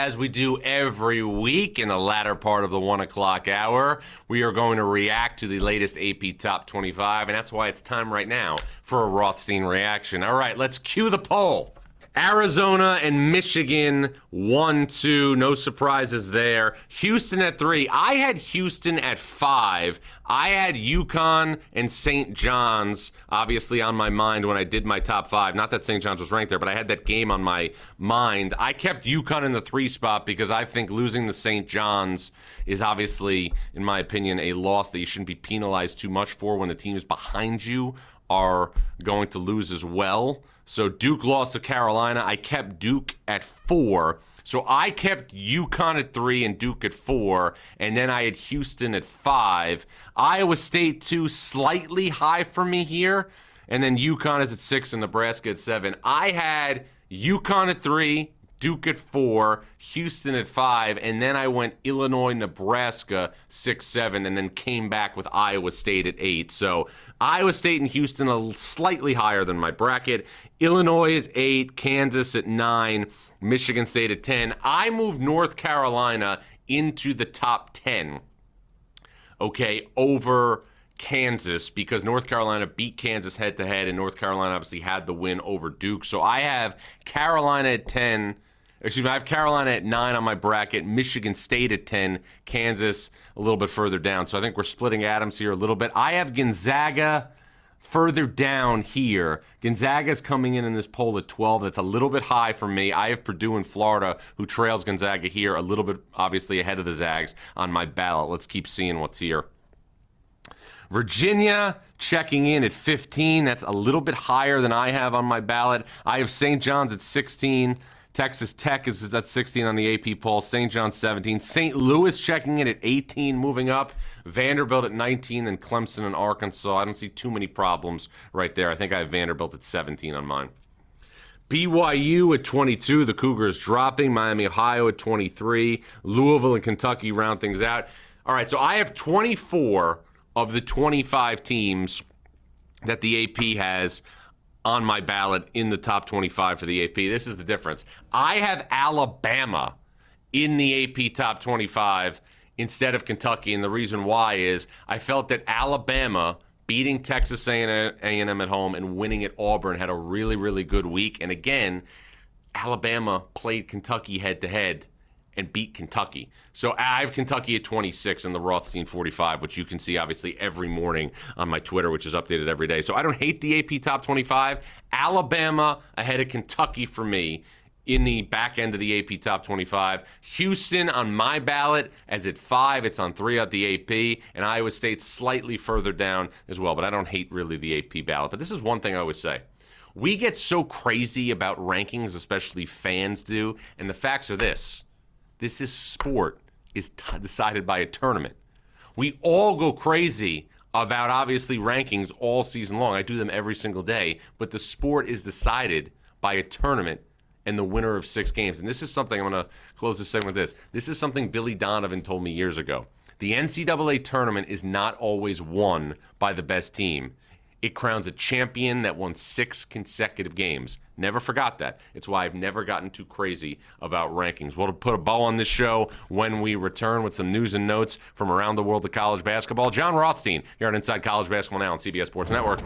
as we do every week in the latter part of the 1 o'clock hour, we are going to react to the latest AP Top 25, and that's why it's time right now for a Rothstein reaction. All right, let's cue the poll. Arizona and Michigan, 1-2. No surprises there. Houston at 3. I had Houston at 5. I had UConn and St. John's, obviously, on my mind when I did my top 5. Not that St. John's was ranked there, but I had that game on my mind. I kept UConn in the 3 spot because I think losing to St. John's is obviously, in my opinion, a loss that you shouldn't be penalized too much for when the teams behind you are going to lose as well. So Duke lost to Carolina. I kept Duke at 4. So I kept UConn at 3 and Duke at 4. And then I had Houston at 5. Iowa State, 2, slightly high for me here. And then UConn is at 6 and Nebraska at 7. I had UConn at 3, Duke at 4, Houston at 5, and then I went Illinois, Nebraska 6, 7, and then came back with Iowa State at 8. So Iowa State and Houston are slightly higher than my bracket. Illinois is 8, Kansas at 9, Michigan State at 10. I moved North Carolina into the top 10, okay, over Kansas, because North Carolina beat Kansas head-to-head, and North Carolina obviously had the win over Duke. So I have Carolina at 10. Excuse me, I have Carolina at 9 on my bracket, Michigan State at 10, Kansas a little bit further down. So I think we're splitting atoms here a little bit. I have Gonzaga further down here. Gonzaga's coming in this poll at 12. That's a little bit high for me. I have Purdue and Florida, who trails Gonzaga here, a little bit obviously ahead of the Zags on my ballot. Let's keep seeing what's here. Virginia checking in at 15. That's a little bit higher than I have on my ballot. I have St. John's at 16. Texas Tech is at 16 on the AP poll. St. John's 17. St. Louis checking in at 18, moving up. Vanderbilt at 19, and Clemson and Arkansas. I don't see too many problems right there. I think I have Vanderbilt at 17 on mine. BYU at 22. The Cougars dropping. Miami, Ohio at 23. Louisville and Kentucky round things out. All right, so I have 24 of the 25 teams that the AP has on my ballot in the top 25 for the AP. This is the difference. I have Alabama in the AP top 25 instead of Kentucky, and the reason why is I felt that Alabama beating Texas A&M at home and winning at Auburn had a really, really good week. And again, Alabama played Kentucky head-to-head and beat Kentucky. So I have Kentucky at 26 and the Rothstein 45, which you can see obviously every morning on my Twitter, which is updated every day. So I don't hate the AP top 25. Alabama ahead of Kentucky for me in the back end of the AP top 25. Houston on my ballot as at 5. It's on 3 at the AP. And Iowa State slightly further down as well. But I don't hate really the AP ballot. But this is one thing I always say. We get so crazy about rankings, especially fans do. And the facts are this. This is sport is decided by a tournament. We all go crazy about, obviously, rankings all season long. I do them every single day. But the sport is decided by a tournament and the winner of 6 games. And this is something, I'm going to close this segment with this. This is something Billy Donovan told me years ago. The NCAA tournament is not always won by the best team. It crowns a champion that won 6 consecutive games. Never forgot that. It's why I've never gotten too crazy about rankings. We'll put a bow on this show when we return with some news and notes from around the world of college basketball. Jon Rothstein here on Inside College Basketball Now on CBS Sports Network.